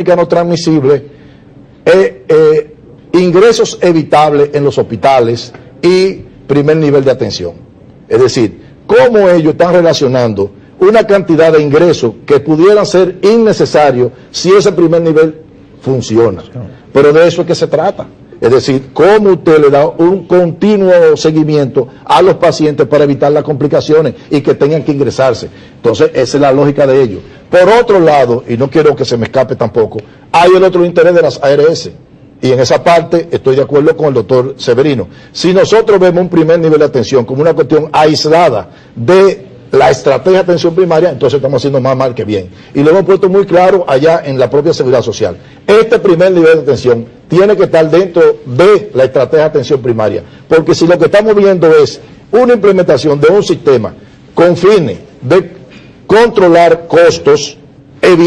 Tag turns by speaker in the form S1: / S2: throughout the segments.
S1: no transmisible, ingresos evitables en los hospitales y primer nivel de atención. Es decir, cómo ellos están relacionando una cantidad de ingresos que pudieran ser innecesarios si ese primer nivel funciona. Pero de eso es que se trata. Es decir, cómo usted le da un continuo seguimiento a los pacientes para evitar las complicaciones y que tengan que ingresarse. Entonces, esa es la lógica de ello. Por otro lado, y no quiero que se me escape tampoco, hay el otro interés de las ARS. Y en esa parte estoy de acuerdo con el doctor Severino. Si nosotros vemos un primer nivel de atención como una cuestión aislada de la estrategia de atención primaria, entonces estamos haciendo más mal que bien. Y lo hemos puesto muy claro allá en la propia Seguridad Social. Este primer nivel de atención tiene que estar dentro de la estrategia de atención primaria, porque si lo que estamos viendo es una implementación de un sistema con fines de controlar costos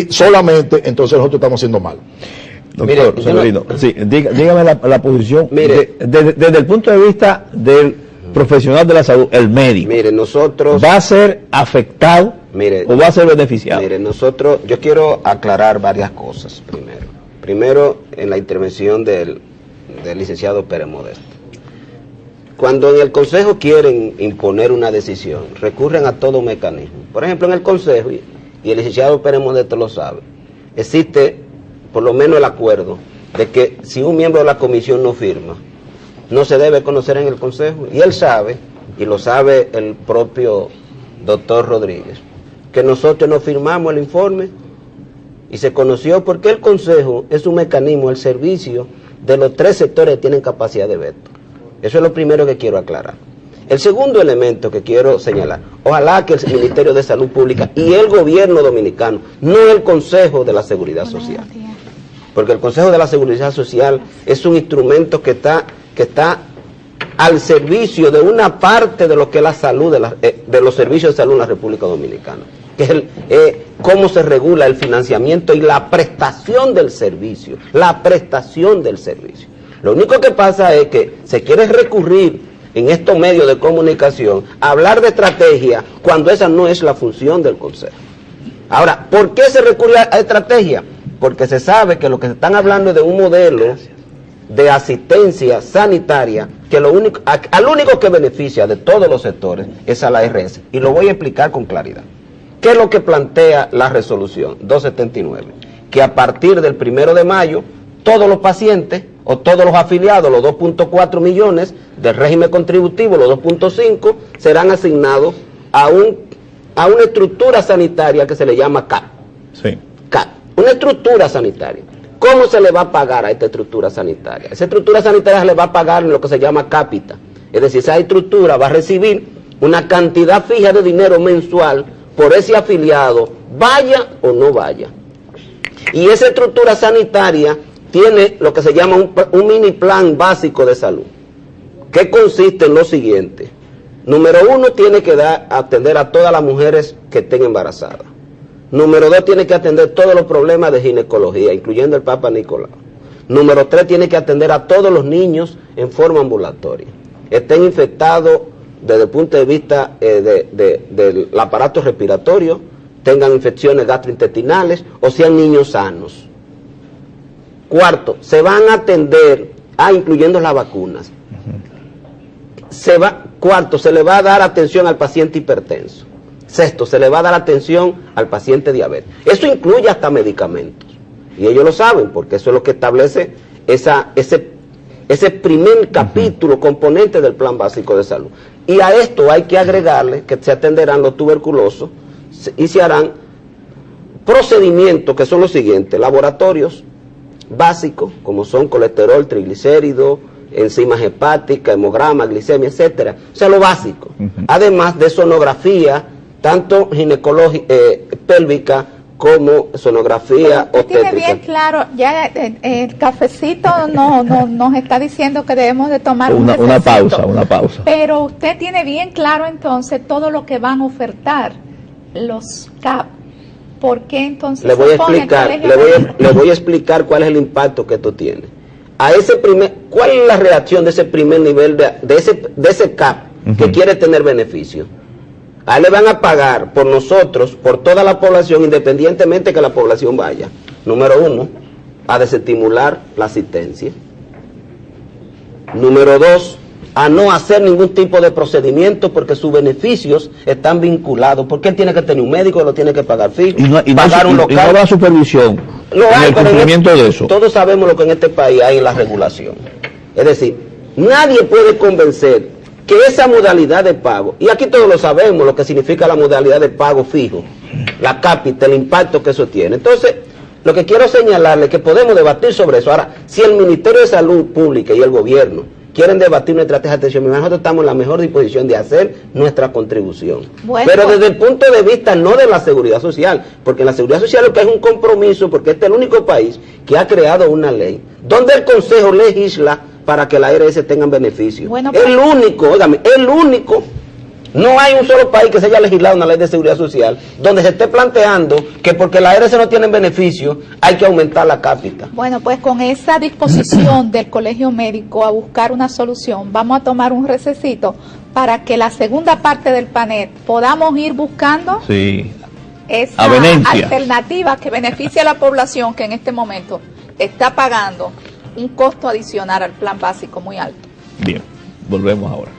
S1: solamente, entonces nosotros estamos haciendo mal.
S2: Doctor Severino, sí, dígame la posición desde el punto de vista del profesional de la salud, el médico.
S3: Mire, nosotros...
S2: ¿Va a ser afectado o va a ser beneficiado?
S3: Mire, yo quiero aclarar varias cosas primero. Primero, en la intervención del licenciado Pérez Modesto. Cuando en el Consejo quieren imponer una decisión, recurren a todo mecanismo. Por ejemplo, en el Consejo, y el licenciado Pérez Modesto lo sabe, existe por lo menos el acuerdo de que si un miembro de la comisión no firma, no se debe conocer en el Consejo. Y él sabe, y lo sabe el propio doctor Rodríguez, que nosotros no firmamos el informe y se conoció porque el Consejo es un mecanismo al servicio de los tres sectores que tienen capacidad de veto. Eso es lo primero que quiero aclarar. El segundo elemento que quiero señalar, ojalá que el Ministerio de Salud Pública y el gobierno dominicano, no el Consejo de la Seguridad Social, porque el Consejo de la Seguridad Social es un instrumento que está al servicio de una parte de lo que es la salud, de los servicios de salud en la República Dominicana, que es cómo se regula el financiamiento y la prestación del servicio, Lo único que pasa es que se quiere recurrir en estos medios de comunicación a hablar de estrategia cuando esa no es la función del Consejo. Ahora, ¿por qué se recurre a estrategia? Porque se sabe que lo que se están hablando es de un modelo de asistencia sanitaria que al único que beneficia de todos los sectores es a la ARS. Y lo voy a explicar con claridad. ¿Qué es lo que plantea la resolución 279? Que a partir del 1 de mayo, todos los pacientes o todos los afiliados, los 2.4 millones del régimen contributivo, los 2.5, serán asignados a una estructura sanitaria que se le llama CAP.
S2: Sí.
S3: CAP, una estructura sanitaria. ¿Cómo se le va a pagar a esta estructura sanitaria? Esa estructura sanitaria se le va a pagar en lo que se llama cápita. Es decir, esa estructura va a recibir una cantidad fija de dinero mensual por ese afiliado, vaya o no vaya. Y esa estructura sanitaria tiene lo que se llama un mini plan básico de salud, que consiste en lo siguiente. Número 1, tiene que atender a todas las mujeres que estén embarazadas. Número 2, tiene que atender todos los problemas de ginecología, incluyendo el Papa Nicolau. Número 3, tiene que atender a todos los niños en forma ambulatoria. Estén infectados desde el punto de vista del aparato respiratorio, tengan infecciones gastrointestinales o sean niños sanos. Cuarto, se van a atender, incluyendo las vacunas. Cuarto, se le va a dar atención al paciente hipertenso. Sexto, se le va a dar atención al paciente diabético. Eso incluye hasta medicamentos. Y ellos lo saben, porque eso es lo que establece ese primer capítulo, componente del Plan Básico de Salud. Y a esto hay que agregarle que se atenderán los tuberculosos y se harán procedimientos que son los siguientes: laboratorios básicos, como son colesterol, triglicéridos, enzimas hepáticas, hemograma, glicemia, etcétera. O sea, lo básico. Además de sonografía, tanto ginecológica, pélvica, como sonografía obstétrica.
S4: Tiene bien claro, ya el cafecito nos está diciendo que debemos de tomar una
S2: pausa.
S4: Pero usted tiene bien claro entonces todo lo que van a ofertar los CAP. ¿Por qué entonces
S3: le voy a explicar cuál es el impacto que esto tiene. ¿Cuál es la reacción de ese primer nivel de ese CAP que quiere tener beneficio? A él le van a pagar por nosotros, por toda la población, independientemente que la población vaya. Número 1. a desestimular la asistencia. Número 2, a no hacer ningún tipo de procedimiento porque sus beneficios están vinculados, porque él tiene que tener un médico, lo tiene que pagar fijo, pagar un local.
S2: Y no habrá supervisión en el cumplimiento de eso.
S3: Todos sabemos lo que en este país hay en la regulación. Es decir, nadie puede convencer que esa modalidad de pago, y aquí todos lo sabemos, lo que significa la modalidad de pago fijo, la cápita, el impacto que eso tiene. Entonces, lo que quiero señalarle es que podemos debatir sobre eso. Ahora, si el Ministerio de Salud Pública y el gobierno quieren debatir una estrategia de atención, nosotros estamos en la mejor disposición de hacer nuestra contribución. Bueno, pero desde el punto de vista no de la seguridad social, porque la seguridad social lo que es un compromiso, porque este es el único país que ha creado una ley donde el Consejo legisla para que la ARS tengan beneficios. Bueno, pues, el único, óigame, el único. No hay un solo país que se haya legislado una ley de seguridad social donde se esté planteando que porque la ARS no tienen beneficio hay que aumentar la cápita.
S4: Bueno, pues con esa disposición del Colegio Médico a buscar una solución, vamos a tomar un recesito para que la segunda parte del panel podamos ir buscando esa alternativa que beneficie a la población que en este momento está pagando un costo adicional al plan básico muy alto.
S2: Bien, volvemos ahora.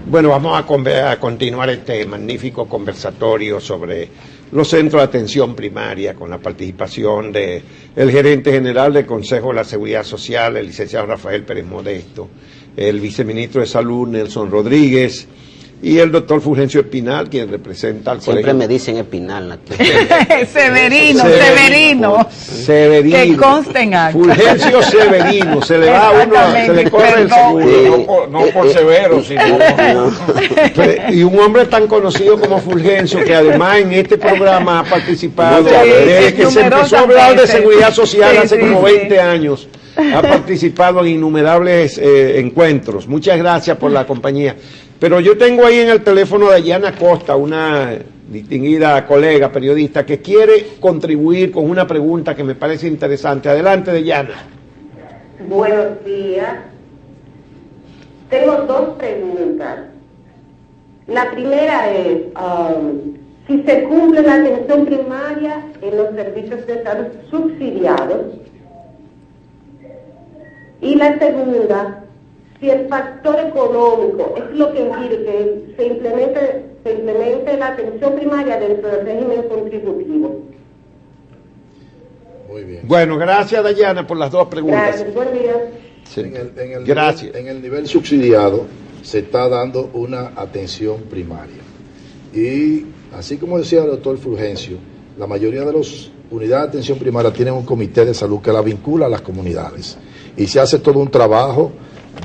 S5: Bueno, vamos a continuar este magnífico conversatorio sobre los centros de atención primaria con la participación del gerente general del Consejo de la Seguridad Social, el licenciado Rafael Pérez Modesto, el viceministro de Salud, Nelson Rodríguez, y el doctor Fulgencio Espinal, quien representa al
S3: Siempre
S5: colegio.
S3: me dicen Espinal.
S6: Severino. Que conste en acta.
S5: Fulgencio Severino, se le va a uno, se le corre el seguro.
S7: No por severo, sino...
S5: Y un hombre tan conocido como Fulgencio, que además en este programa ha participado desde que se empezó a hablar de seguridad social hace como 20 años. ha participado en innumerables encuentros. Muchas gracias por la compañía. Pero yo tengo ahí en el teléfono de Dayana Costa, una distinguida colega periodista, que quiere contribuir con una pregunta que me parece interesante. Adelante, Dayana.
S7: Buenos días. Tengo dos preguntas. La primera es si se cumple la atención primaria en los servicios de salud subsidiados. Y la segunda, si el factor económico es lo que impide que se implemente la atención primaria dentro del régimen contributivo.
S1: Muy bien.
S5: Bueno, gracias, Dayana, por las dos preguntas.
S7: Gracias, buen día.
S5: Sí.
S1: Gracias. En el nivel subsidiado se está dando una atención primaria. Y así como decía el doctor Fulgencio, la mayoría de las unidades de atención primaria tienen un comité de salud que la vincula a las comunidades. Y se hace todo un trabajo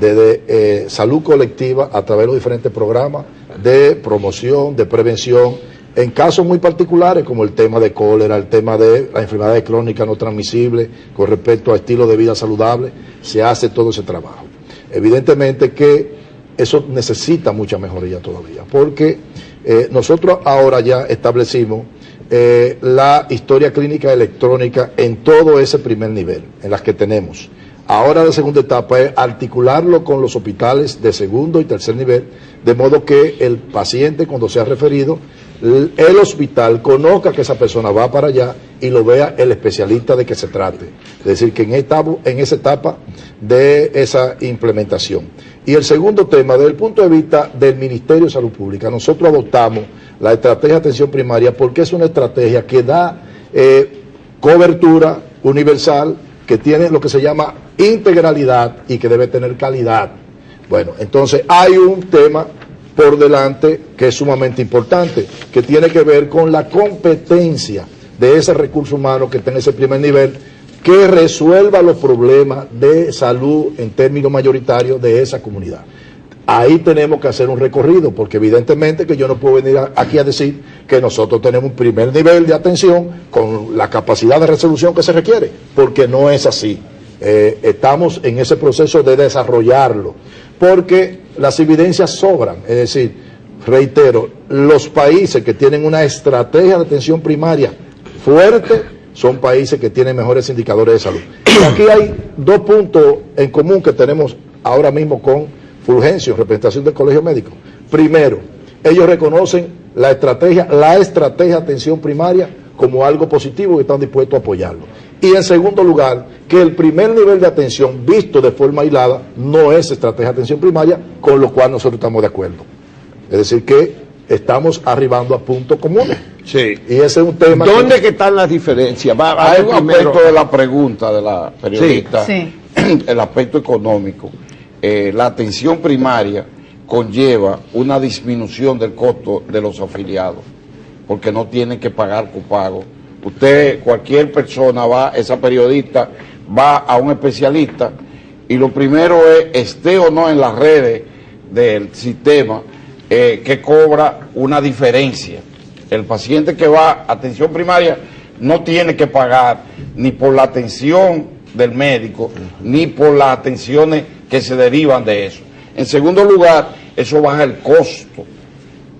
S1: de salud colectiva a través de los diferentes programas de promoción, de prevención, en casos muy particulares como el tema de cólera, el tema de las enfermedades crónicas no transmisibles, con respecto a estilo de vida saludable, se hace todo ese trabajo. Evidentemente que eso necesita mucha mejoría todavía, porque nosotros ahora ya establecimos la historia clínica electrónica en todo ese primer nivel, en las que tenemos. Ahora la segunda etapa es articularlo con los hospitales de segundo y tercer nivel, de modo que el paciente, cuando sea referido, el hospital conozca que esa persona va para allá y lo vea el especialista de que se trate. Es decir, que en esa etapa de esa implementación. Y el segundo tema, desde el punto de vista del Ministerio de Salud Pública, nosotros adoptamos la estrategia de atención primaria porque es una estrategia que da cobertura universal, que tiene lo que se llama integralidad y que debe tener calidad. Bueno, entonces hay un tema por delante que es sumamente importante, que tiene que ver con la competencia de ese recurso humano que está en ese primer nivel, que resuelva los problemas de salud en términos mayoritarios de esa comunidad. Ahí tenemos que hacer un recorrido, porque evidentemente que yo no puedo venir aquí a decir que nosotros tenemos un primer nivel de atención con la capacidad de resolución que se requiere, porque no es así. Estamos en ese proceso de desarrollarlo, porque las evidencias sobran. Es decir, reitero, los países que tienen una estrategia de atención primaria fuerte son países que tienen mejores indicadores de salud. Y aquí hay dos puntos en común que tenemos ahora mismo con Fulgencio, en representación del Colegio Médico. Primero, ellos reconocen la estrategia de atención primaria como algo positivo y están dispuestos a apoyarlo. Y en segundo lugar, que el primer nivel de atención visto de forma aislada no es estrategia de atención primaria, con lo cual nosotros estamos de acuerdo. Es decir, que estamos arribando a puntos comunes.
S5: Sí.
S1: Y ese es un tema.
S5: ¿Dónde que están las diferencias?
S8: Hay un aspecto de la pregunta de la periodista,
S6: Sí.
S8: El aspecto económico. La atención primaria conlleva una disminución del costo de los afiliados, porque no tienen que pagar copago. Cualquier persona esa periodista va a un especialista y lo primero es, esté o no en las redes del sistema, que cobra una diferencia. El paciente que va a atención primaria no tiene que pagar ni por la atención del médico, ni por las atenciones que se derivan de eso. En segundo lugar, eso baja el costo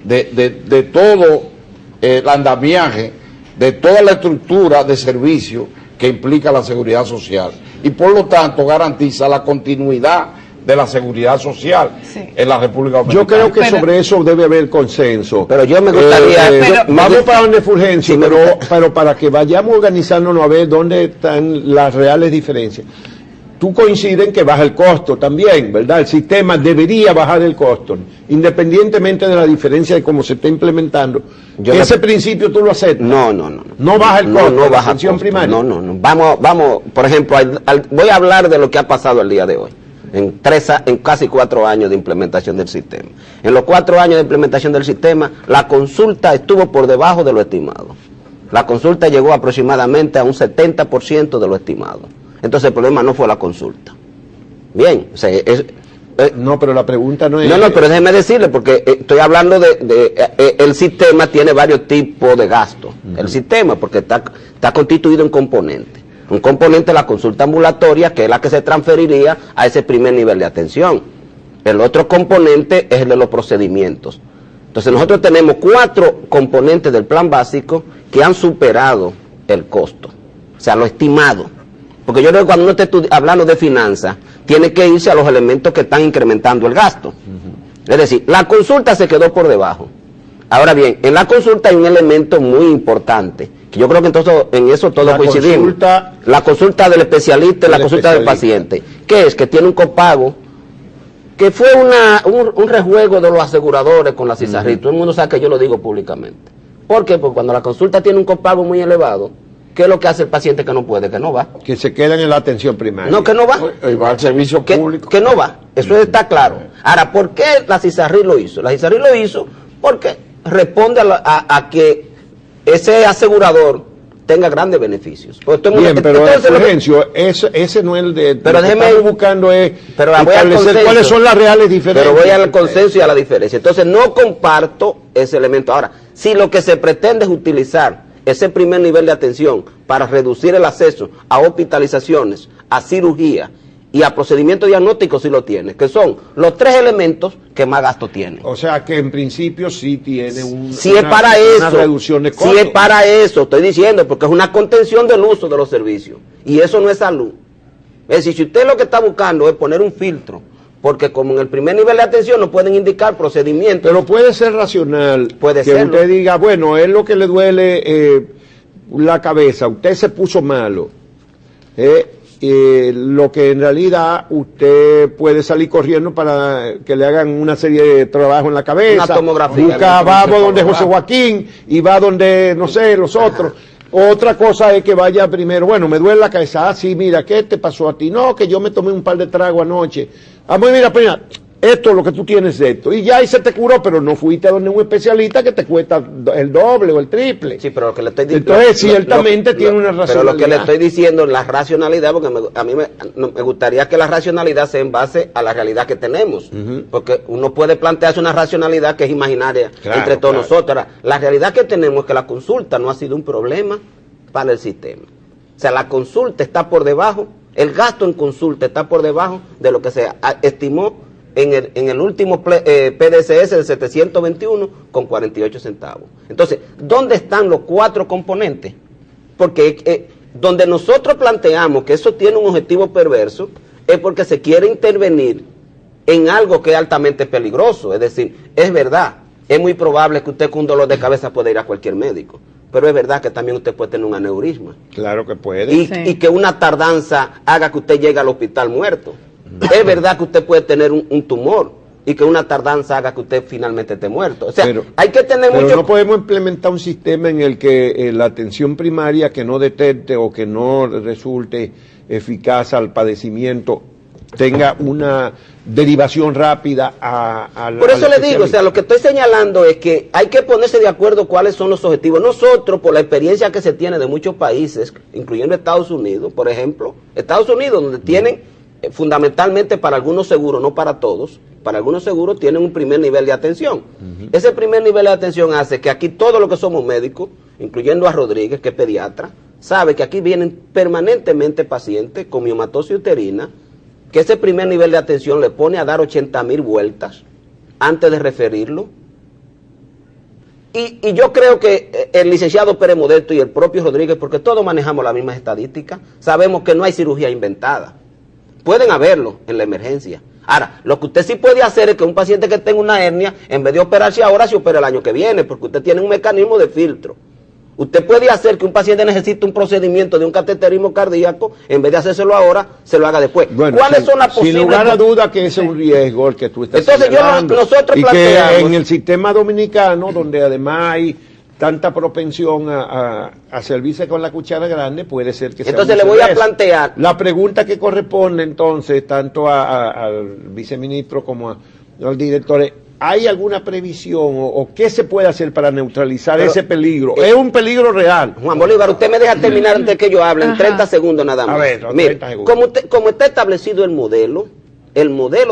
S8: de todo el andamiaje, de toda la estructura de servicio que implica la seguridad social. Y por lo tanto garantiza la continuidad de la seguridad social en la República Dominicana.
S5: Yo creo que sobre eso debe haber consenso.
S3: Pero yo me gustaría...
S5: vamos para donde Fulgencio, pero para que vayamos organizándonos a ver dónde están las reales diferencias. Tú coincides en que baja el costo también, ¿verdad? El sistema debería bajar el costo, independientemente de la diferencia de cómo se está implementando. Ese principio tú lo aceptas.
S3: No.
S5: No baja el costo
S3: no
S5: de la
S3: baja
S5: atención
S3: costo.
S5: primaria.
S3: No. Vamos, por ejemplo, voy a hablar de lo que ha pasado el día de hoy. En casi 4 años de implementación del sistema. En los 4 años de implementación del sistema, la consulta estuvo por debajo de lo estimado. La consulta llegó aproximadamente a un 70% de lo estimado. Entonces el problema no fue la consulta. Bien, o sea,
S5: no, pero la pregunta no es...
S3: No, pero déjeme decirle, porque estoy hablando el sistema tiene varios tipos de gastos. El sistema, porque está constituido en componentes. Un componente es la consulta ambulatoria, que es la que se transferiría a ese primer nivel de atención. El otro componente es el de los procedimientos. Entonces nosotros tenemos 4 componentes del plan básico que han superado el costo, o sea, lo estimado. Porque yo creo que cuando uno esté hablando de finanzas, tiene que irse a los elementos que están incrementando el gasto. Es decir, la consulta se quedó por debajo. Ahora bien, en la consulta hay un elemento muy importante, que yo creo que entonces en eso todos coincidimos. La consulta del especialista y la consulta del paciente, que es que tiene un copago, que fue un rejuego de los aseguradores con la CISARRIT. Todo el mundo sabe que yo lo digo públicamente. ¿Por qué? Porque cuando la consulta tiene un copago muy elevado, ¿qué es lo que hace el paciente que no puede? Que no va.
S5: Que se quedan en la atención primaria.
S3: No, que no va.
S8: Va al servicio público.
S3: Que no va. Eso está claro. Ahora, ¿por qué la CISARRIT lo hizo? La CISARRIT lo hizo porque responde a que ese asegurador tenga grandes beneficios.
S5: Bien, pero Fulgencio, ese no es el de...
S3: Pero déjeme ir
S5: buscando es
S3: pero establecer
S5: cuáles son las reales diferencias.
S3: Pero voy al consenso y a la diferencia. Entonces no comparto ese elemento. Ahora, si lo que se pretende es utilizar ese primer nivel de atención para reducir el acceso a hospitalizaciones, a cirugía y a procedimientos diagnósticos, sí lo tiene, que son los 3 elementos que más gasto tiene.
S5: O sea que en principio sí tiene
S3: una
S5: reducción de costos.
S3: Si es para eso, estoy diciendo, porque es una contención del uso de los servicios. Y eso no es salud. Es decir, si usted lo que está buscando es poner un filtro, porque como en el primer nivel de atención no pueden indicar procedimientos.
S5: Pero puede ser racional
S3: puede
S5: que
S3: serlo.
S5: Usted diga, bueno, es lo que le duele la cabeza, usted se puso malo. Lo que en realidad usted puede salir corriendo para que le hagan una serie de trabajo en la cabeza.
S3: Una tomografía.
S5: Va donde José Joaquín y va donde, no sé, los otros. Otra cosa es que vaya primero, bueno, me duele la cabeza, ah, sí, mira, ¿qué te pasó a ti? No, que yo me tomé un par de tragos anoche. Ah, pues mira, esto es lo que tú tienes esto. Y ya ahí se te curó, pero no fuiste a donde un especialista que te cuesta el doble o el triple.
S3: Sí, pero lo que le estoy diciendo...
S5: Entonces, ciertamente tiene una racionalidad.
S3: Pero lo que le estoy diciendo, la racionalidad, porque a mí me gustaría que la racionalidad sea en base a la realidad que tenemos. Porque uno puede plantearse una racionalidad que es imaginaria entre todos nosotros. Ahora, la realidad que tenemos es que la consulta no ha sido un problema para el sistema. O sea, la consulta está por debajo, el gasto en consulta está por debajo de lo que se estimó en el último PDCS de 721 con 48 centavos. Entonces, ¿dónde están los 4 componentes? Porque donde nosotros planteamos que eso tiene un objetivo perverso es porque se quiere intervenir en algo que es altamente peligroso. Es decir, es verdad, es muy probable que usted con un dolor de cabeza pueda ir a cualquier médico, pero es verdad que también usted puede tener un aneurisma.
S5: Claro que puede.
S3: Y que una tardanza haga que usted llegue al hospital muerto. Es verdad que usted puede tener un tumor y que una tardanza haga que usted finalmente esté muerto. O sea, hay que tener mucho...
S5: Pero no podemos implementar un sistema en el que la atención primaria que no detecte o que no resulte eficaz al padecimiento tenga una derivación rápida a
S3: Por eso le digo, o sea, lo que estoy señalando es que hay que ponerse de acuerdo cuáles son los objetivos. Nosotros, por la experiencia que se tiene de muchos países, incluyendo Estados Unidos, por ejemplo, Estados Unidos, donde tienen fundamentalmente para algunos seguros, no para todos, para algunos seguros tienen un primer nivel de atención. Ese primer nivel de atención hace que aquí todos los que somos médicos, incluyendo a Rodríguez, que es pediatra, sabe que aquí vienen permanentemente pacientes con miomatosis uterina, que ese primer nivel de atención le pone a dar 80,000 vueltas antes de referirlo. Y yo creo que el licenciado Pérez Modesto y el propio Rodríguez, porque todos manejamos la misma estadística, sabemos que no hay cirugía inventada. Pueden haberlo en la emergencia. Ahora, lo que usted sí puede hacer es que un paciente que tenga una hernia, en vez de operarse ahora, se opere el año que viene, porque usted tiene un mecanismo de filtro. Usted puede hacer que un paciente necesite un procedimiento de un cateterismo cardíaco, en vez de hacérselo ahora, se lo haga después.
S5: Bueno,
S3: ¿Cuáles son las posibles?
S5: Sin lugar a duda que ese es un riesgo el que tú estás
S3: Entonces nosotros
S5: y
S3: planteamos...
S5: que en el sistema dominicano, donde además hay tanta propensión a servirse con la cuchara grande, puede ser que sea.
S3: Entonces le voy a plantear...
S5: La pregunta que corresponde entonces, tanto al viceministro como al director, ¿hay alguna previsión o qué se puede hacer para neutralizar ese peligro? Es un peligro real.
S3: Juan Bolívar, usted me deja terminar antes que yo hable, en 30 segundos nada más.
S5: A ver,
S3: mire, como está establecido el modelo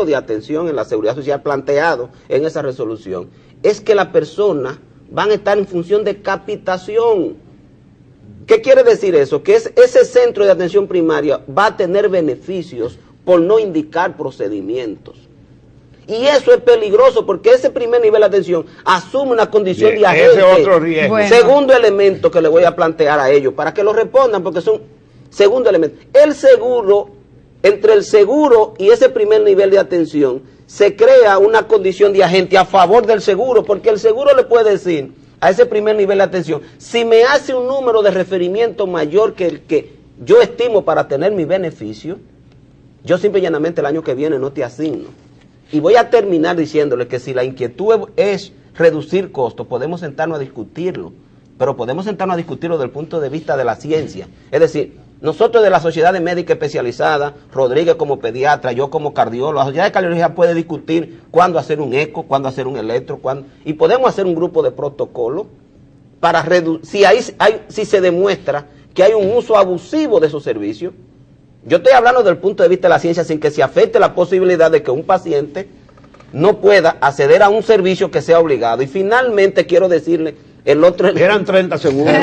S3: de atención en la seguridad social planteado en esa resolución, es que las personas van a estar en función de capitación. ¿Qué quiere decir eso? Que ese centro de atención primaria va a tener beneficios por no indicar procedimientos. Y eso es peligroso porque ese primer nivel de atención asume una condición de agente.
S5: Ese otro riesgo.
S6: Bueno.
S3: Segundo elemento que le voy a plantear a ellos para que lo respondan porque son segundo elemento. El seguro, entre el seguro y ese primer nivel de atención, se crea una condición de agente a favor del seguro porque el seguro le puede decir a ese primer nivel de atención, si me hace un número de referimiento mayor que el que yo estimo para tener mi beneficio, yo simple y llanamente el año que viene no te asigno. Y voy a terminar diciéndole que si la inquietud es reducir costos, podemos sentarnos a discutirlo, pero podemos sentarnos a discutirlo desde el punto de vista de la ciencia. Es decir, nosotros de la Sociedad de Médica Especializada, Rodríguez como pediatra, yo como cardiólogo, la Sociedad de Cardiología puede discutir cuándo hacer un eco, cuándo hacer un electro, y podemos hacer un grupo de protocolo para reducir, si se demuestra que hay un uso abusivo de esos servicios. Yo estoy hablando del punto de vista de la ciencia sin que se afecte la posibilidad de que un paciente no pueda acceder a un servicio que sea obligado. Y finalmente quiero decirle el otro...
S5: Eran 30 segundos.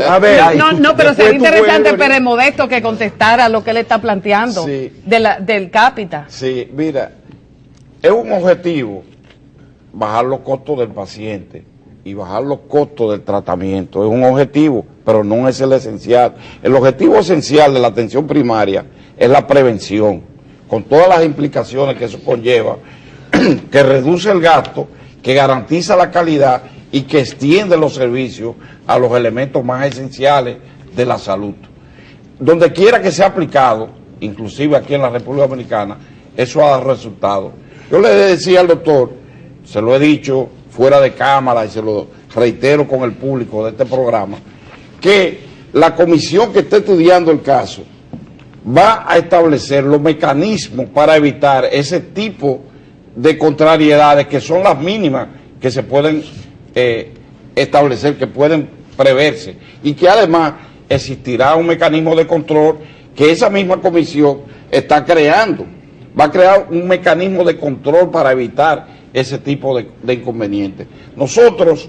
S5: A ver.
S6: No, pero sería interesante Pérez Modesto que contestara lo que él está planteando
S8: Sí.
S6: del cápita.
S8: Sí, mira, es un objetivo bajar los costos del paciente y bajar los costos del tratamiento. Es un objetivo, pero no es el esencial. El objetivo esencial de la atención primaria es la prevención, con todas las implicaciones que eso conlleva, que reduce el gasto, que garantiza la calidad y que extiende los servicios a los elementos más esenciales de la salud. Donde quiera que sea aplicado, inclusive aquí en la República Dominicana, eso ha dado resultados. Yo le decía al doctor, se lo he dicho fuera de cámara y se lo reitero con el público de este programa, que la comisión que está estudiando el caso va a establecer los mecanismos para evitar ese tipo de contrariedades que son las mínimas que se pueden establecer, que pueden preverse, y que además existirá un mecanismo de control que esa misma comisión está creando. Va a crear un mecanismo de control para evitar ese tipo de inconvenientes. Nosotros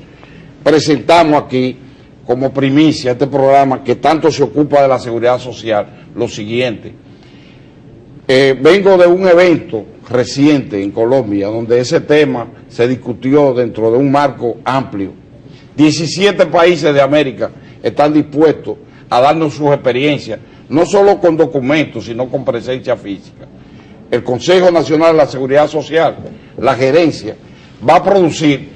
S8: presentamos aquí como primicia este programa que tanto se ocupa de la seguridad social lo siguiente. Vengo de un evento reciente en Colombia donde ese tema se discutió dentro de un marco amplio. 17 países de América están dispuestos a darnos sus experiencias, no solo con documentos, sino con presencia física. El Consejo Nacional de la Seguridad Social, la gerencia, va a producir,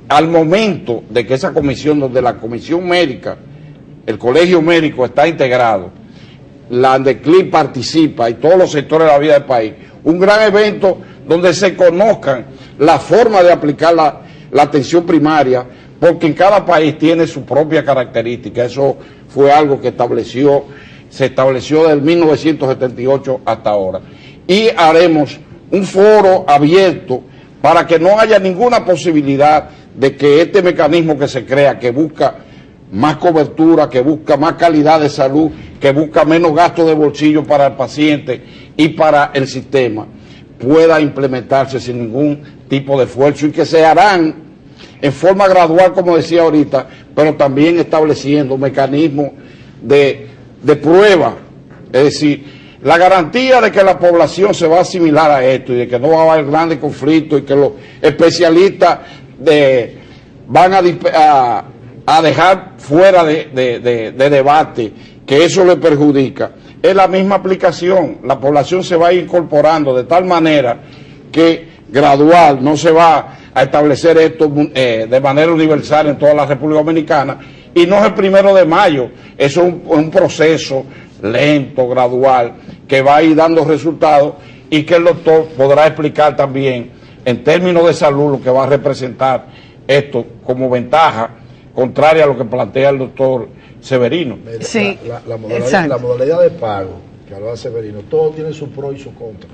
S8: al momento de que esa comisión, donde la comisión médica, el colegio médico está integrado, la ANDECLIP participa y todos los sectores de la vida del país, un gran evento donde se conozcan la forma de aplicar la atención primaria, porque en cada país tiene su propia característica. Eso fue algo que se estableció desde 1978 hasta ahora. Y haremos un foro abierto para que no haya ninguna posibilidad de que este mecanismo que se crea, que busca más cobertura, que busca más calidad de salud, que busca menos gasto de bolsillo para el paciente y para el sistema, pueda implementarse sin ningún tipo de esfuerzo, y que se harán en forma gradual, como decía ahorita, pero también estableciendo mecanismos de prueba. Es decir, la garantía de que la población se va a asimilar a esto y de que no va a haber grandes conflictos y que los especialistas van a dejar fuera de debate que eso le perjudica, es la misma aplicación. La población se va a ir incorporando de tal manera que gradual, no se va a establecer esto de manera universal en toda la República Dominicana, y no es el 1 de mayo, eso es un proceso lento, gradual, que va a ir dando resultados y que el doctor podrá explicar también en términos de salud lo que va a representar esto como ventaja, contraria a lo que plantea el doctor Severino.
S6: Sí,
S1: la modalidad de pago que hablaba Severino, todo tiene su pro y su contra.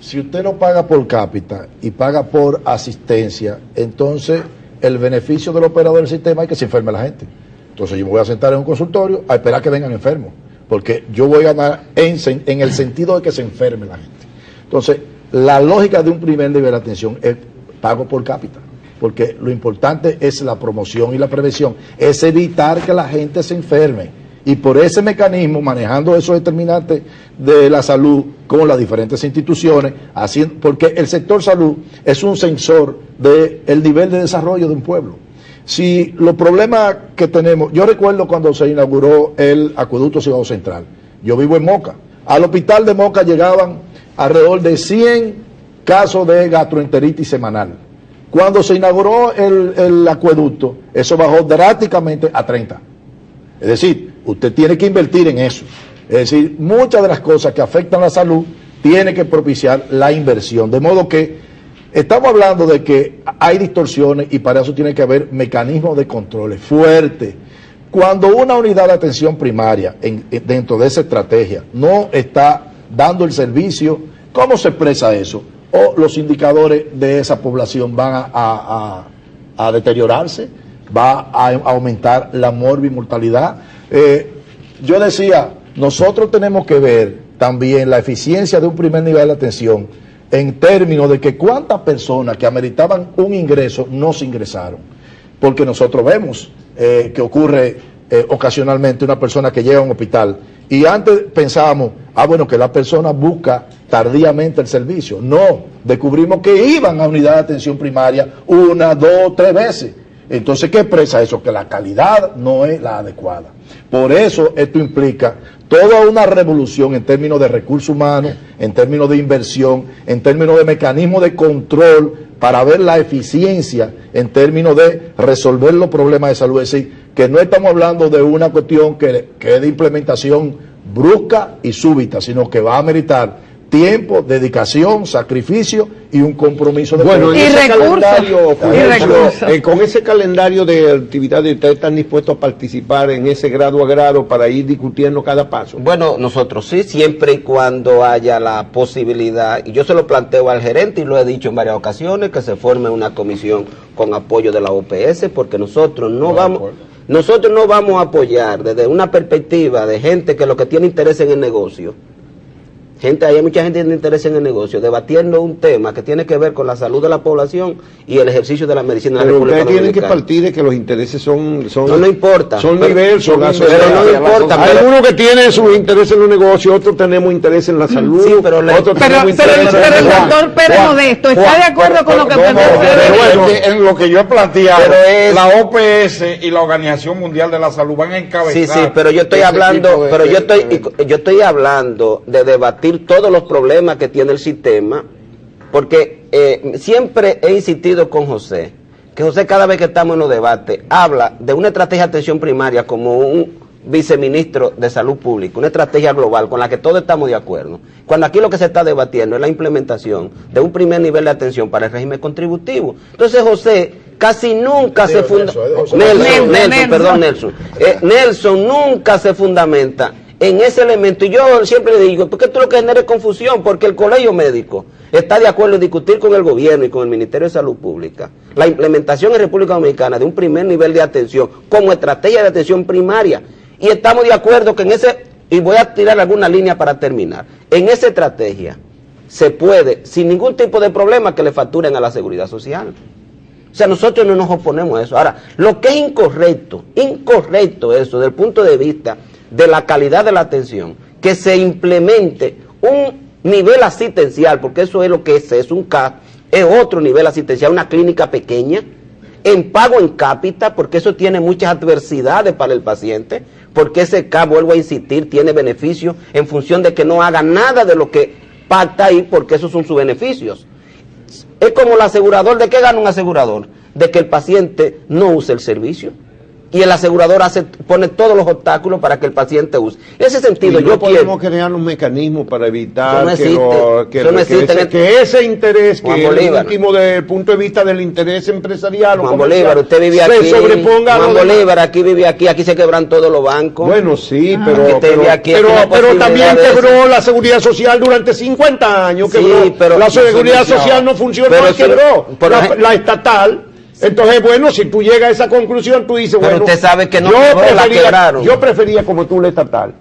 S1: Si usted no paga por cápita y paga por asistencia, entonces el beneficio del operador del sistema es que se enferme la gente. Entonces yo me voy a sentar en un consultorio a esperar que vengan enfermos, porque yo voy a ganar en el sentido de que se enferme la gente. Entonces, la lógica de un primer nivel de atención es pago por cápita. porque lo importante es la promoción y la prevención, es evitar que la gente se enferme. Y por ese mecanismo, manejando esos determinantes de la salud con las diferentes instituciones, porque el sector salud es un sensor del nivel de desarrollo de un pueblo. Si los problemas que tenemos, yo recuerdo cuando se inauguró el acueducto Cibao Central, yo vivo en Moca, al hospital de Moca llegaban alrededor de 100 casos de gastroenteritis semanal. Cuando se inauguró el acueducto, eso bajó drásticamente a 30. Es decir, usted tiene que invertir en eso. Es decir, muchas de las cosas que afectan la salud tiene que propiciar la inversión. De modo que estamos hablando de que hay distorsiones y para eso tiene que haber mecanismos de controles fuertes. Cuando una unidad de atención primaria dentro de esa estrategia no está dando el servicio, ¿cómo se expresa eso? O los indicadores de esa población van a deteriorarse, va a aumentar la morbimortalidad. Yo decía, nosotros tenemos que ver también la eficiencia de un primer nivel de atención en términos de que cuántas personas que ameritaban un ingreso no se ingresaron. Porque nosotros vemos que ocurre ocasionalmente una persona que llega a un hospital y antes pensábamos, bueno, que la persona busca tardíamente el servicio. No, descubrimos que iban a unidad de atención primaria 1, 2, 3 veces. Entonces, ¿qué expresa eso? Que la calidad no es la adecuada. Por eso esto implica toda una revolución en términos de recursos humanos, en términos de inversión, en términos de mecanismos de control para ver la eficiencia en términos de resolver los problemas de salud. Es decir, que no estamos hablando de una cuestión que es de implementación brusca y súbita, sino que va a meritar tiempo, dedicación, sacrificio y un compromiso de
S5: bueno,
S6: y recursos.
S5: Con ese calendario de actividades, ¿ustedes están dispuestos a participar en ese grado a grado para ir discutiendo cada paso?
S3: Bueno, nosotros sí, siempre y cuando haya la posibilidad, y yo se lo planteo al gerente y lo he dicho en varias ocasiones, que se forme una comisión con apoyo de la OPS, porque nosotros no vamos a apoyar desde una perspectiva de gente que lo que tiene interés en el negocio. Hay mucha gente que tiene interés en el negocio, debatiendo un tema que tiene que ver con la salud de la población y el ejercicio de la medicina en la República Dominicana.
S5: Pero ustedes tienen que partir de que los intereses son
S3: no importa.
S5: Son diversos.
S3: Pero no importa.
S5: Hay algunos que tienen sus intereses en los negocios, otros tenemos interés en la salud.
S3: Sí, pero el doctor
S6: Pérez Modesto está de acuerdo con lo que
S8: plantea. En lo que yo he planteado, la OPS y la Organización Mundial de la Salud van a encabezar.
S3: Sí, pero yo estoy hablando, yo estoy hablando de debatir todos los problemas que tiene el sistema, porque siempre he insistido con José, que José cada vez que estamos en los debates habla de una estrategia de atención primaria como un viceministro de salud pública, una estrategia global con la que todos estamos de acuerdo, cuando aquí lo que se está debatiendo es la implementación de un primer nivel de atención para el régimen contributivo. Entonces José casi nunca se fundamenta, Nelson nunca se fundamenta en ese elemento, y yo siempre le digo, ¿por qué tú lo que genera es confusión? Porque el colegio médico está de acuerdo en discutir con el gobierno y con el Ministerio de Salud Pública la implementación en República Dominicana de un primer nivel de atención como estrategia de atención primaria, y estamos de acuerdo que en ese, y voy a tirar alguna línea para terminar, en esa estrategia se puede, sin ningún tipo de problema, que le facturen a la Seguridad Social. O sea, nosotros no nos oponemos a eso. Ahora, lo que es incorrecto eso, desde el punto de vista de la calidad de la atención, que se implemente un nivel asistencial, porque eso es lo que es un CAP, es otro nivel asistencial, una clínica pequeña, en pago en cápita, porque eso tiene muchas adversidades para el paciente, porque ese CAP, vuelvo a insistir, tiene beneficios en función de que no haga nada de lo que pacta ahí, porque esos son sus beneficios. Es como el asegurador. ¿De qué gana un asegurador? De que el paciente no use el servicio. Y el asegurador pone todos los obstáculos para que el paciente use. En ese sentido,
S5: yo podemos crear un mecanismo para evitar
S3: que
S5: ese interés, que es último desde el punto de vista del interés empresarial
S3: Juan Bolívar, usted vive aquí,
S5: se sobreponga.
S3: Juan Bolívar, aquí vive aquí se quebran todos los bancos.
S5: Bueno, sí, pero también quebró la seguridad social durante 50 años.
S3: Sí, pero
S5: la seguridad social no funcionó, quebró. La estatal. Entonces, bueno, si tú llegas a esa conclusión, tú dices,
S3: pero
S5: bueno,
S3: usted sabe que no la quebraron.
S5: Yo prefería como tú la estatal.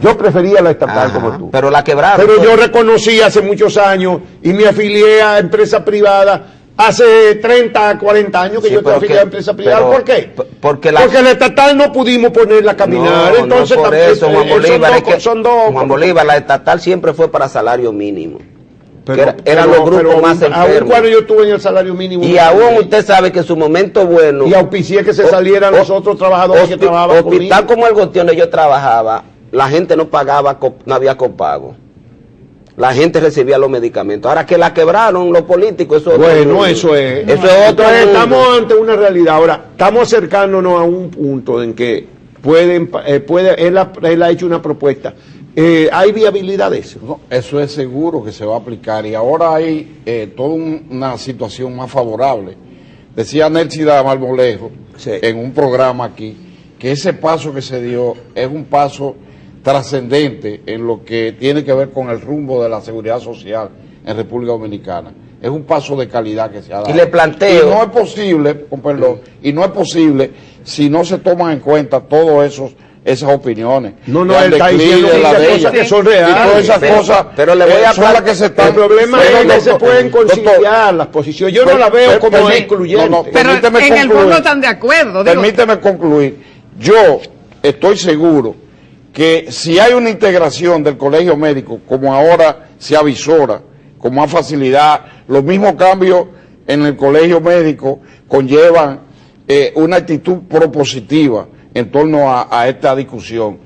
S5: Yo prefería la estatal como tú.
S3: Pero la quebraron.
S5: Pero yo reconocí hace muchos años y me afilié a empresa privada hace 30, 40 años que
S3: Sí,
S5: yo
S3: pero
S5: trafiqué
S3: que-
S5: en empresa privada.
S3: pero-
S5: ¿Por qué?
S3: porque
S5: Porque el estatal no pudimos ponerla a caminar.
S3: No,
S5: entonces
S3: no por eso, Juan Bolívar, es que
S5: son dos.
S3: Juan Bolívar, la estatal siempre fue para salario mínimo.
S5: Pero-
S3: eran
S5: pero-
S3: los grupos
S5: pero
S3: más
S5: aún
S3: enfermos.
S5: cuando yo estuve en el salario mínimo.
S3: Y
S5: no
S3: aún
S5: tenía.
S3: usted sabe que en su momento bueno...
S5: Y auspicié que se salieran los otros trabajadores que trabajaban
S3: Hospital
S5: conmigo.
S3: como el Gostion donde yo trabajaba, la gente no pagaba, no había copago. La gente recibía los medicamentos. Ahora que la quebraron los políticos, eso es otro
S5: Bueno,
S3: mundo.
S5: eso es.
S3: Eso es otro
S5: Entonces,
S3: mundo.
S5: estamos ante una realidad. Ahora, estamos acercándonos a un punto en que él ha hecho una propuesta. ¿Hay viabilidad de eso?
S8: No, eso es seguro que se va a aplicar y ahora hay toda una situación más favorable. Decía Nelsida Marmolejo
S5: Sí.
S8: en un programa aquí que ese paso que se dio es un paso trascendente en lo que tiene que ver con el rumbo de la seguridad social en República Dominicana. Es un paso de calidad que se ha dado.
S3: Y le planteo...
S8: Y no es posible, con perdón, y no es posible si no se toman en cuenta todas esas opiniones.
S5: No,
S8: El
S5: él está
S8: declive
S5: diciendo
S8: de la
S5: muchas
S8: de
S5: cosas
S8: ella.
S5: que son
S8: Y
S5: reales.
S8: todas esas cosas
S3: pero le voy a
S8: son las que se están...
S5: El problema es que se pueden conciliar las posiciones. Yo no la veo como excluyente.
S8: no,
S6: Pero en
S8: permíteme
S6: el fondo
S8: concluir.
S6: están de acuerdo. Digo,
S8: Permíteme concluir. Yo estoy seguro que si hay una integración del colegio médico, como ahora se avisora, con más facilidad, los mismos cambios en el colegio médico conllevan una actitud propositiva en torno a esta discusión.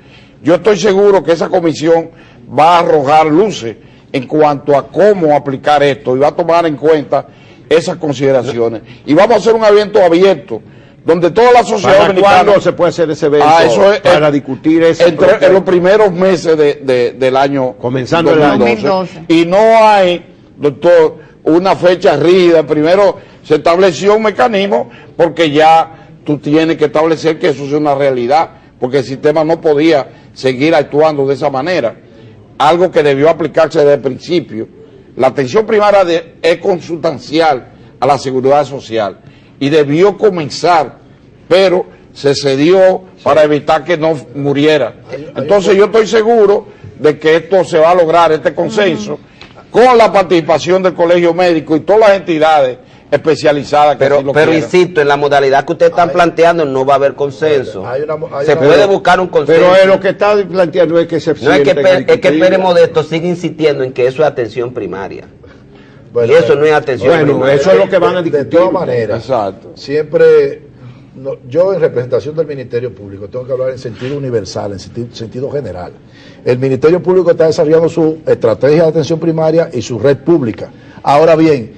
S8: Yo estoy seguro que esa comisión va a arrojar luces en cuanto a cómo aplicar esto y va a tomar en cuenta esas consideraciones. Y vamos a hacer un evento abierto donde toda la sociedad
S5: ¿Para
S8: dominicana...
S5: cuándo se puede hacer ese evento?
S8: Eso es,
S5: para discutir eso.
S8: en los primeros meses del año
S5: Comenzando el año
S6: 2012.
S8: Y no hay, doctor, una fecha rígida. Primero se estableció un mecanismo porque ya tú tienes que establecer que eso es una realidad, porque el sistema no podía seguir actuando de esa manera. Algo que debió aplicarse desde el principio. La atención primaria es consustancial a la seguridad social y debió comenzar, pero se cedió para evitar que no muriera. Entonces yo estoy seguro de que esto se va a lograr, este consenso, con la participación del colegio médico y todas las entidades especializadas que así lo
S3: Pero
S8: quieran.
S3: insisto, en la modalidad que ustedes están planteando no va a haber consenso. Se puede buscar un consenso.
S5: Pero lo que está planteando es que se
S3: No es que,
S5: sienten
S3: es que Pérez
S5: agricultura.
S3: Modesto sigue insistiendo en que eso es atención primaria.
S1: Bueno,
S3: y eso no es atención
S5: Bueno,
S3: primaria.
S5: eso es lo que van a
S1: de
S5: discutir.
S1: todas maneras,
S8: Exacto.
S1: siempre, yo en representación del Ministerio Público tengo que hablar en sentido universal, en sentido general. El Ministerio Público está desarrollando su estrategia de atención primaria y su red pública. Ahora bien,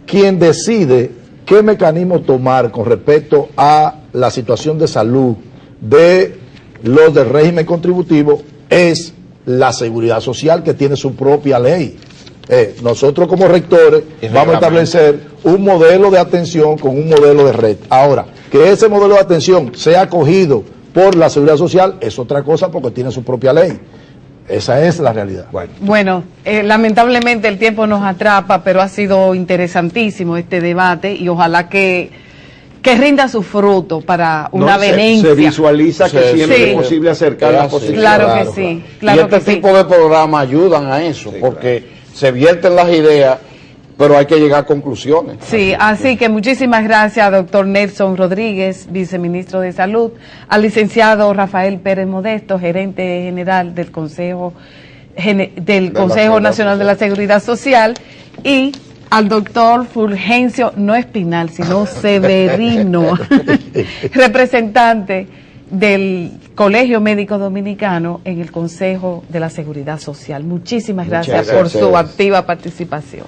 S1: quien decide qué mecanismo tomar con respecto a la situación de salud de los del régimen contributivo es la Seguridad Social, que tiene su propia ley. Nosotros como rectores vamos a establecer un modelo de atención con un modelo de red. Ahora, que ese modelo de atención sea acogido por la Seguridad Social es otra cosa porque tiene su propia ley. Esa es la realidad.
S6: Bueno, lamentablemente el tiempo nos atrapa, pero ha sido interesantísimo este debate y ojalá que rinda su fruto para una venencia.
S5: Se visualiza que
S8: Sí,
S5: siempre
S6: sí.
S5: es posible acercar las
S8: Sí,
S5: posiciones.
S6: Claro
S1: Claro,
S6: que sí,
S8: Y
S6: claro
S8: este
S6: que sí.
S8: tipo de programas ayudan a eso, porque se vierten las ideas, pero hay que llegar a conclusiones.
S6: Sí, así que muchísimas gracias, doctor Nelson Rodríguez, viceministro de Salud, al licenciado Rafael Pérez Modesto, gerente general del Consejo Nacional de la Seguridad Social, y al doctor Fulgencio, no Espinal, sino Severino, representante del Colegio Médico Dominicano en el Consejo de la Seguridad Social. Muchísimas gracias por su activa participación.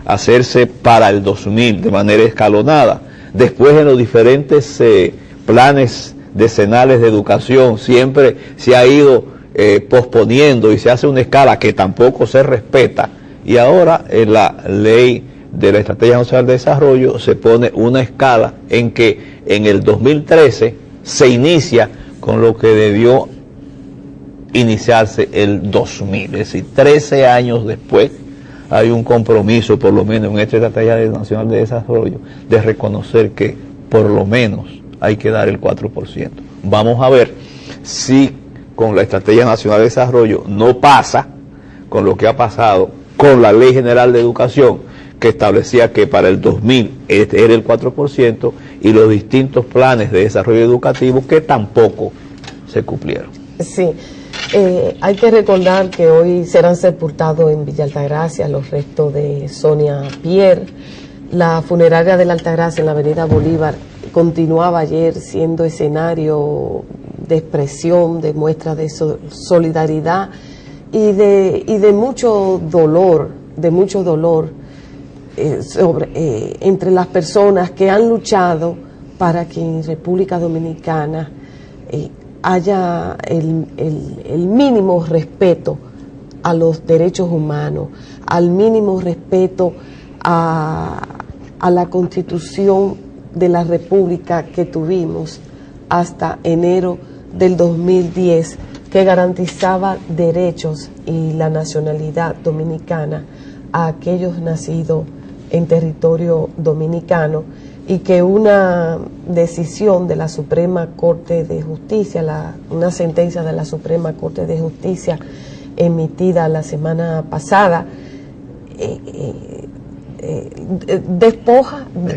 S2: hacerse para el 2000 de manera escalonada. Después en los diferentes planes decenales de educación siempre se ha ido posponiendo y se hace una escala que tampoco se respeta, y ahora en la ley de la Estrategia Nacional de Desarrollo se pone una escala en que en el 2013 se inicia con lo que debió iniciarse el 2000, es decir, 13 años después hay un compromiso, por lo menos en esta Estrategia Nacional de Desarrollo, de reconocer que por lo menos hay que dar el 4%. Vamos a ver si con la Estrategia Nacional de Desarrollo no pasa con lo que ha pasado con la Ley General de Educación, que establecía que para el 2000 era el 4%, y los distintos planes de desarrollo educativo que tampoco se cumplieron.
S9: Sí, hay que recordar que hoy serán sepultados en Villa Altagracia los restos de Sonia Pierre. La funeraria de la Altagracia en la avenida Bolívar continuaba ayer siendo escenario de expresión, de muestra de solidaridad y de mucho dolor, entre las personas que han luchado para que en República Dominicana haya el mínimo respeto a los derechos humanos, al mínimo respeto a la Constitución de la República que tuvimos hasta enero del 2010, que garantizaba derechos y la nacionalidad dominicana a aquellos nacidos en territorio dominicano, y que una decisión de la Suprema Corte de Justicia, una sentencia de la Suprema Corte de Justicia emitida la semana pasada,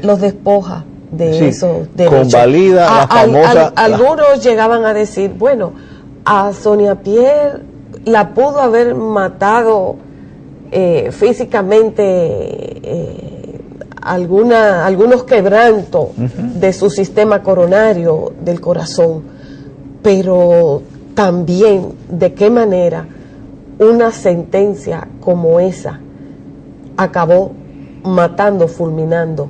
S9: los despoja de
S2: sí,
S9: esos derechos.
S2: Convalida la famosa...
S9: Algunos llegaban a decir, bueno, a Sonia Pierre la pudo haber matado físicamente algunos quebrantos de su sistema coronario del corazón, pero también de qué manera una sentencia como esa acabó matando, fulminando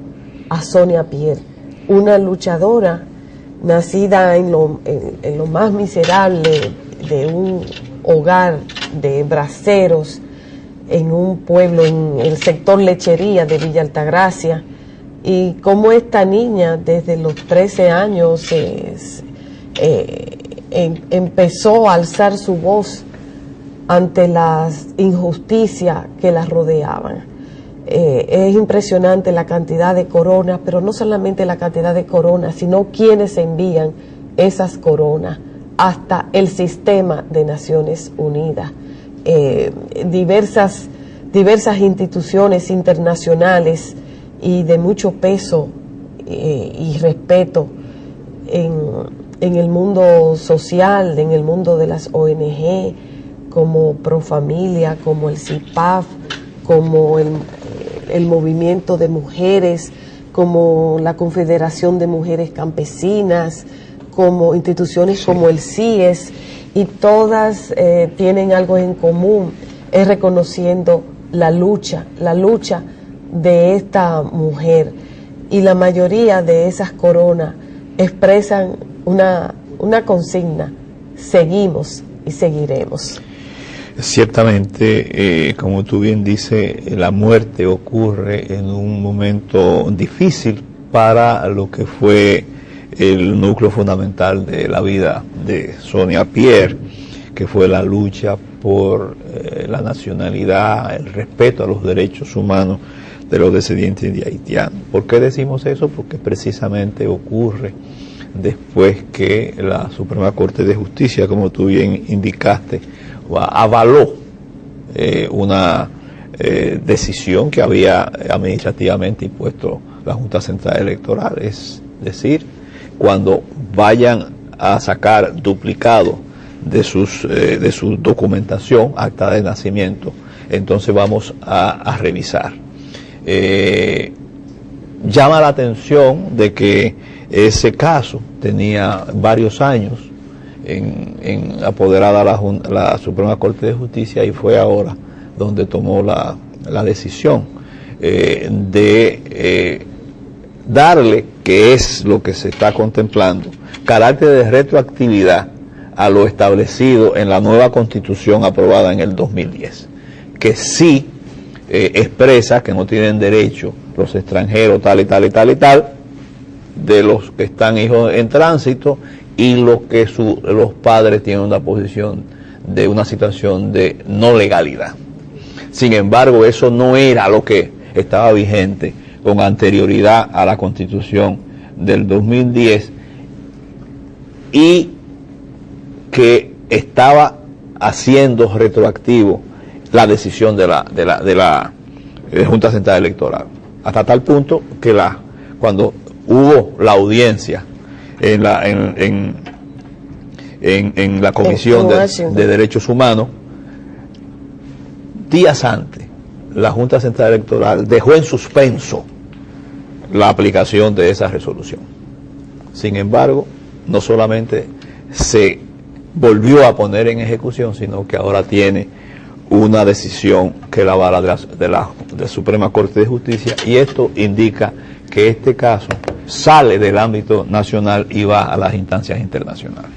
S9: a Sonia Pierre, una luchadora nacida en lo más miserable de un hogar de braceros, en un pueblo, en el sector Lechería de Villa Altagracia, y cómo esta niña desde los 13 años empezó a alzar su voz ante las injusticias que la rodeaban. Es impresionante la cantidad de coronas, pero no solamente la cantidad de coronas, sino quienes envían esas coronas hasta el sistema de Naciones Unidas. Diversas instituciones internacionales y de mucho peso y respeto en el mundo social, en el mundo de las ONG, como Profamilia, como el CIPAF, como el movimiento de mujeres, como la Confederación de Mujeres Campesinas, como instituciones como el CIES, y todas tienen algo en común, es reconociendo la lucha de esta mujer, y la mayoría de esas coronas expresan una consigna: seguimos y seguiremos.
S2: Ciertamente, como tú bien dices, la muerte ocurre en un momento difícil para lo que fue el núcleo fundamental de la vida de Sonia Pierre, que fue la lucha por la nacionalidad, el respeto a los derechos humanos de los descendientes de haitianos. ¿Por qué decimos eso? Porque precisamente ocurre después que la Suprema Corte de Justicia, como tú bien indicaste, avaló una decisión que había administrativamente impuesto la Junta Central Electoral, es decir, cuando vayan a sacar duplicado de su documentación, acta de nacimiento, entonces vamos a revisar. Llama la atención de que ese caso tenía varios años en apoderada la Suprema Corte de Justicia, y fue ahora donde tomó la decisión. darle, que es lo que se está contemplando, carácter de retroactividad a lo establecido en la nueva Constitución aprobada en el 2010, que sí expresa que no tienen derecho los extranjeros tal y tal y tal y tal, de los que están hijos en tránsito, y los que los padres tienen una posición de una situación de no legalidad. Sin embargo, eso no era lo que estaba vigente con anterioridad a la Constitución del 2010, y que estaba haciendo retroactivo la decisión de la Junta Central Electoral, hasta tal punto que cuando hubo la audiencia en la Comisión de Derechos Humanos, días antes, la Junta Central Electoral dejó en suspenso la aplicación de esa resolución. Sin embargo, no solamente se volvió a poner en ejecución, sino que ahora tiene una decisión que la avala de la Suprema Corte de Justicia, y esto indica que este caso sale del ámbito nacional y va a las instancias internacionales.